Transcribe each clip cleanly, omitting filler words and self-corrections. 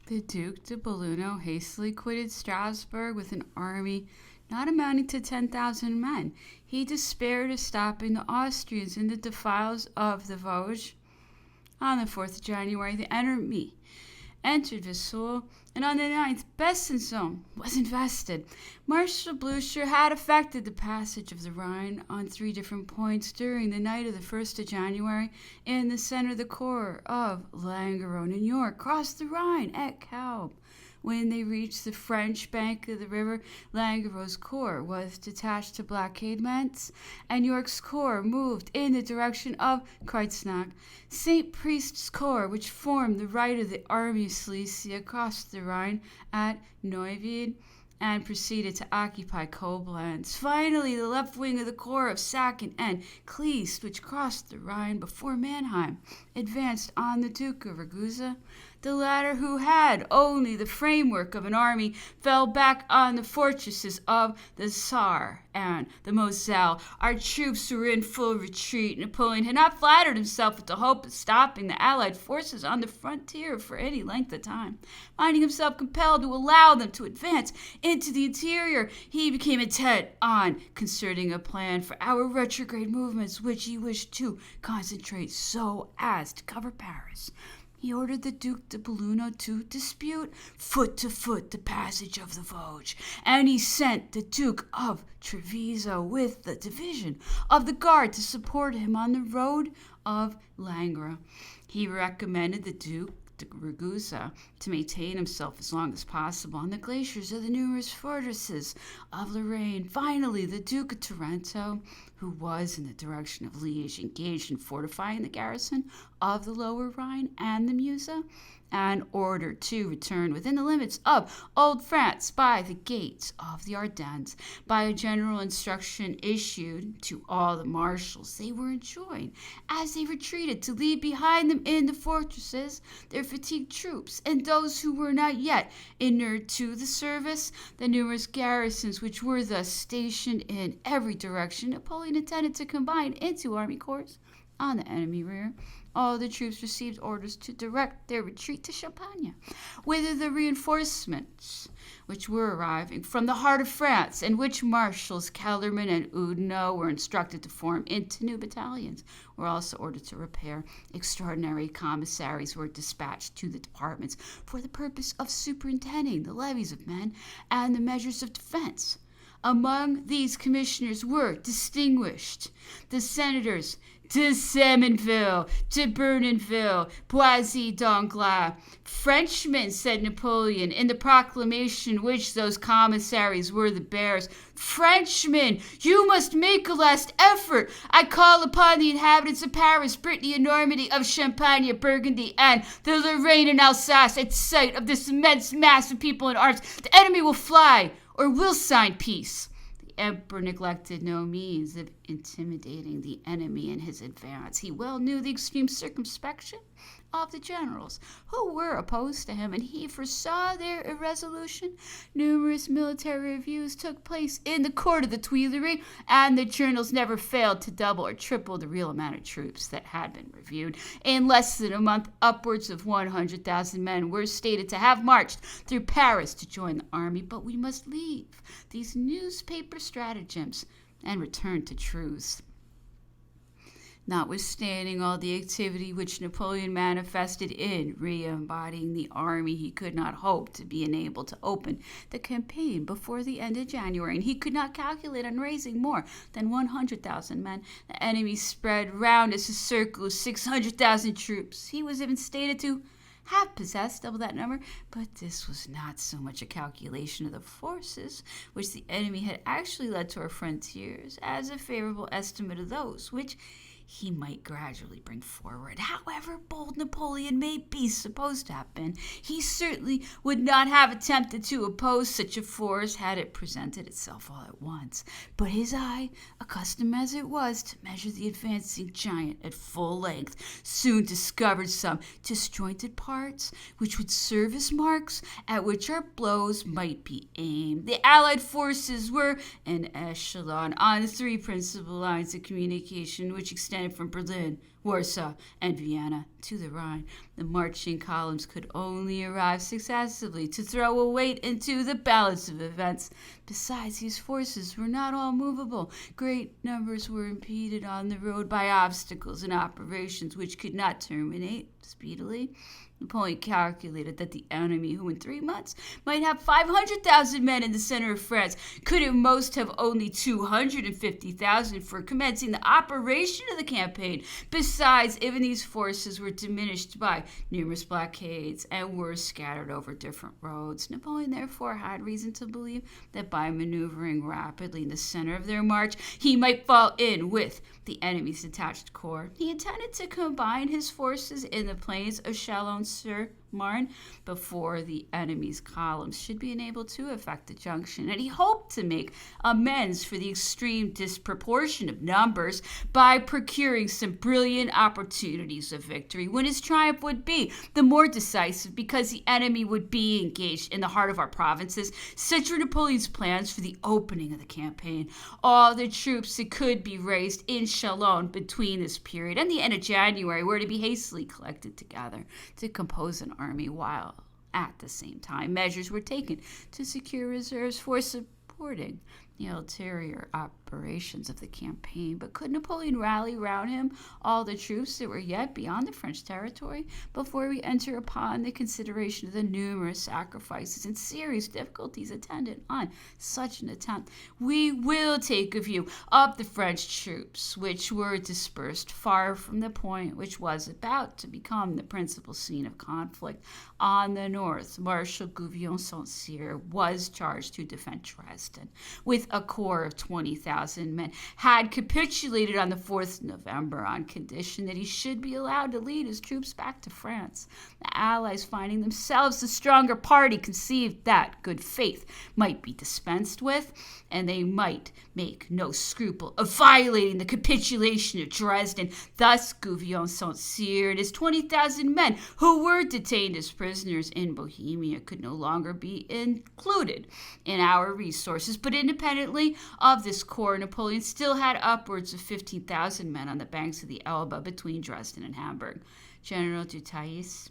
The Duke de Belluno hastily quitted Strasbourg with an army not amounting to 10,000 men. He despaired of stopping the Austrians in the defiles of the Vosges. On the 4th of January, the enemy entered Vesoul, and on the 9th, Besançon was invested. Marshal Blucher had effected the passage of the Rhine on 3 different points during the night of the 1st of January. In the center of the corps of Langeron and York crossed the Rhine at Calbe. When they reached the French bank of the river, Langeron's corps was detached to blockade Metz, and York's corps moved in the direction of Kreuznach. St. Priest's corps, which formed the right of the army of Silesia, crossed the Rhine at Neuwied and proceeded to occupy Koblenz. Finally, the left wing of the corps of Sacken and Kleist, which crossed the Rhine before Mannheim, advanced on the Duke of Ragusa. The latter, who had only the framework of an army, fell back on the fortresses of the Saar and the Moselle. Our troops were in full retreat. Napoleon had not flattered himself with the hope of stopping the Allied forces on the frontier for any length of time. Finding himself compelled to allow them to advance into the interior, he became intent on concerting a plan for our retrograde movements, which he wished to concentrate so as to cover Paris. He ordered the Duke de Belluno to dispute foot to foot the passage of the Vosges, and he sent the Duke of Treviso with the division of the guard to support him on the road of Langres. He recommended the Duke de Ragusa to maintain himself as long as possible on the glaciers of the numerous fortresses of Lorraine. Finally, the Duke of Taranto, who was in the direction of Liège, engaged in fortifying the garrison of the Lower Rhine and the Meuse, and ordered to return within the limits of Old France by the gates of the Ardennes. By a general instruction issued to all the marshals, they were enjoined, as they retreated, to leave behind them in the fortresses their fatigued troops and those who were not yet inured to the service. The numerous garrisons which were thus stationed in every direction, Napoleon intended to combine into army corps on the enemy rear. All the troops received orders to direct their retreat to Champagne, whither the reinforcements which were arriving from the heart of France, and which Marshals Kellerman and Oudinot were instructed to form into new battalions, were also ordered to repair. Extraordinary commissaries were dispatched to the departments for the purpose of superintending the levies of men and the measures of defense. Among these commissioners were distinguished the senators de Semonville, de Bournonville, Boisy d'Anglas. Frenchmen, said Napoleon in the proclamation which those commissaries were the bearers, Frenchmen, you must make a last effort. I call upon the inhabitants of Paris, Brittany and Normandy, of Champagne, Burgundy, and the Lorraine and Alsace. At sight of this immense mass of people in arms, the enemy will fly or will sign peace. The emperor neglected no means of intimidating the enemy in his advance. He well knew the extreme circumspection of the generals who were opposed to him, and he foresaw their irresolution. Numerous military reviews took place in the court of the Tuileries, and the journals never failed to double or triple the real amount of troops that had been reviewed. In less than a month, upwards of 100,000 men were stated to have marched through Paris to join the army. But we must leave these newspaper stratagems and return to truths. Notwithstanding all the activity which Napoleon manifested in re-embodying the army, he could not hope to be enabled to open the campaign before the end of January, and he could not calculate on raising more than 100,000 men. The enemy spread round us a circle of 600,000 troops. He was even stated to have possessed double that number, but this was not so much a calculation of the forces which the enemy had actually led to our frontiers as a favorable estimate of those which he might gradually bring forward. However bold Napoleon may be supposed to have been, he certainly would not have attempted to oppose such a force had it presented itself all at once. But his eye, accustomed as it was to measure the advancing giant at full length, soon discovered some disjointed parts which would serve as marks at which our blows might be aimed. The Allied forces were an echelon on 3 principal lines of communication which extended extended from Berlin, Warsaw, and Vienna to the Rhine. The marching columns could only arrive successively to throw a weight into the balance of events. Besides, these forces were not all movable. Great numbers were impeded on the road by obstacles and operations which could not terminate speedily. Napoleon calculated that the enemy, who in 3 months might have 500,000 men in the center of France, could at most have only 250,000 for commencing the operation of the campaign. Besides, even these forces were diminished by numerous blockades and were scattered over different roads. Napoleon therefore had reason to believe that by maneuvering rapidly in the center of their march, he might fall in with the enemy's detached corps. He intended to combine his forces in the plains of Chalon-sur-Marne before the enemy's columns should be enabled to effect the junction, and he hoped to make amends for the extreme disproportion of numbers by procuring some brilliant opportunities of victory, when his triumph would be the more decisive because the enemy would be engaged in the heart of our provinces. Such were Napoleon's plans for the opening of the campaign. All the troops that could be raised in Chalon between this period and the end of January were to be hastily collected together to compose an army, while at the same time measures were taken to secure reserves for supporting the ulterior operations of the campaign. But could Napoleon rally round him all the troops that were yet beyond the French territory? Before we enter upon the consideration of the numerous sacrifices and serious difficulties attendant on such an attempt, we will take a view of the French troops which were dispersed far from the point which was about to become the principal scene of conflict. On the north, Marshal Gouvion Saint-Cyr was charged to defend Dresden with a corps of 20,000 men, had capitulated on the 4th of November on condition that he should be allowed to lead his troops back to France. The Allies, finding themselves the stronger party, conceived that good faith might be dispensed with, and they might make no scruple of violating the capitulation of Dresden. Thus, Gouvion Saint-Cyr and his 20,000 men, who were detained as prisoners in Bohemia, could no longer be included in our resources, but independently of this corps, Napoleon still had upwards of 15,000 men on the banks of the Elbe between Dresden and Hamburg. General Duthais,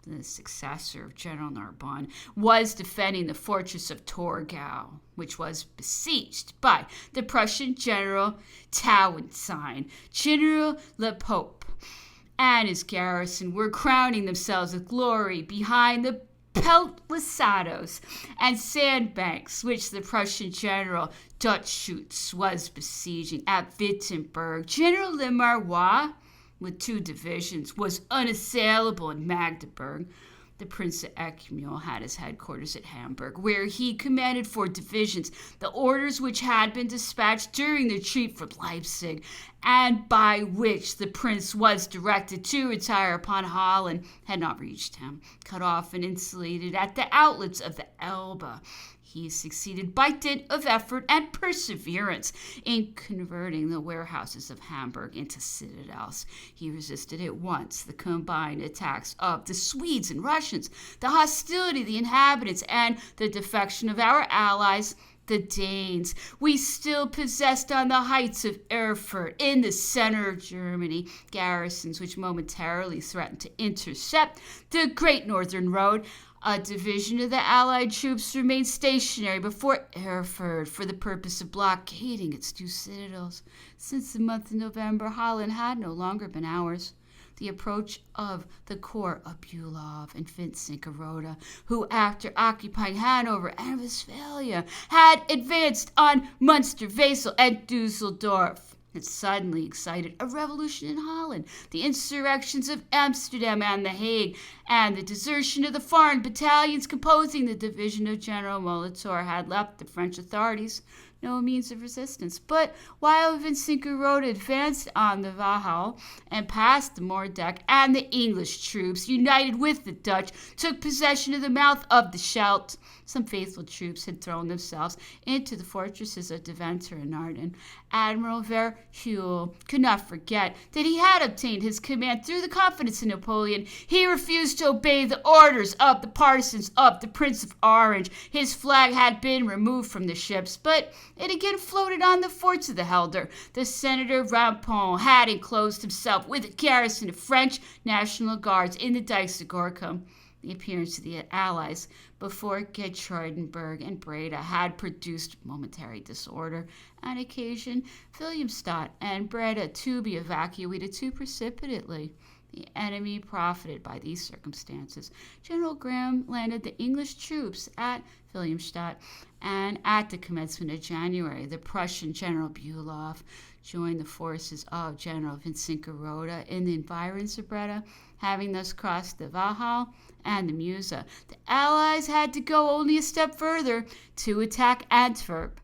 the successor of General Narbonne, was defending the fortress of Torgau, which was besieged by the Prussian General Tauentzien. General Lepope and his garrison were crowning themselves with glory behind the palisadoes and sandbanks which the Prussian General Dutschutz was besieging at Wittenberg. General Lemarrois, with 2 divisions, was unassailable in Magdeburg. The Prince of Eckmühl had his headquarters at Hamburg, where he commanded 4 divisions. The orders which had been dispatched during the retreat from Leipzig, and by which the prince was directed to retire upon Holland, had not reached him. Cut off and insulated at the outlets of the Elbe, he succeeded by dint of effort and perseverance in converting the warehouses of Hamburg into citadels. He resisted at once the combined attacks of the Swedes and Russians, the hostility of the inhabitants, and the defection of our allies, the Danes. We still possessed on the heights of Erfurt, in the center of Germany, garrisons which momentarily threatened to intercept the Great Northern Road. A division of the Allied troops remained stationary before Erfurt for the purpose of blockading its 2 citadels. Since the month of November, Holland had no longer been ours. The approach of the corps of Bülow and Vincent-Goroda, who, after occupying Hanover and Westphalia, had advanced on Munster, Wesel, and Dusseldorf, had suddenly excited a revolution in Holland. The insurrections of Amsterdam and The Hague, and the desertion of the foreign battalions composing the division of General Molitor, had left the French authorities no means of resistance. But while Vincent-Goroda advanced on the Wachau and passed the Moerdijk, and the English troops, united with the Dutch, took possession of the mouth of the Scheldt, some faithful troops had thrown themselves into the fortresses of Deventer and Naarden. Admiral Verhuell could not forget that he had obtained his command through the confidence of Napoleon. He refused to obey the orders of the partisans of the Prince of Orange. His flag had been removed from the ships, but It again floated on the forts of the Helder. The Senator Rampon had enclosed himself with a garrison of French National Guards in the dikes of Gorkum. The appearance of the Allies before Geertruidenberg and Breda had produced momentary disorder and occasioned Willemstad and Breda to be evacuated too precipitately. The enemy profited by these circumstances. General Graham landed the English troops at Willemstad, and at the commencement of January, the Prussian General Bülow joined the forces of General Vincent-Goroda in the environs of Breda. Having thus crossed the Wachau and the Meuse, the Allies had to go only a step further to attack Antwerp.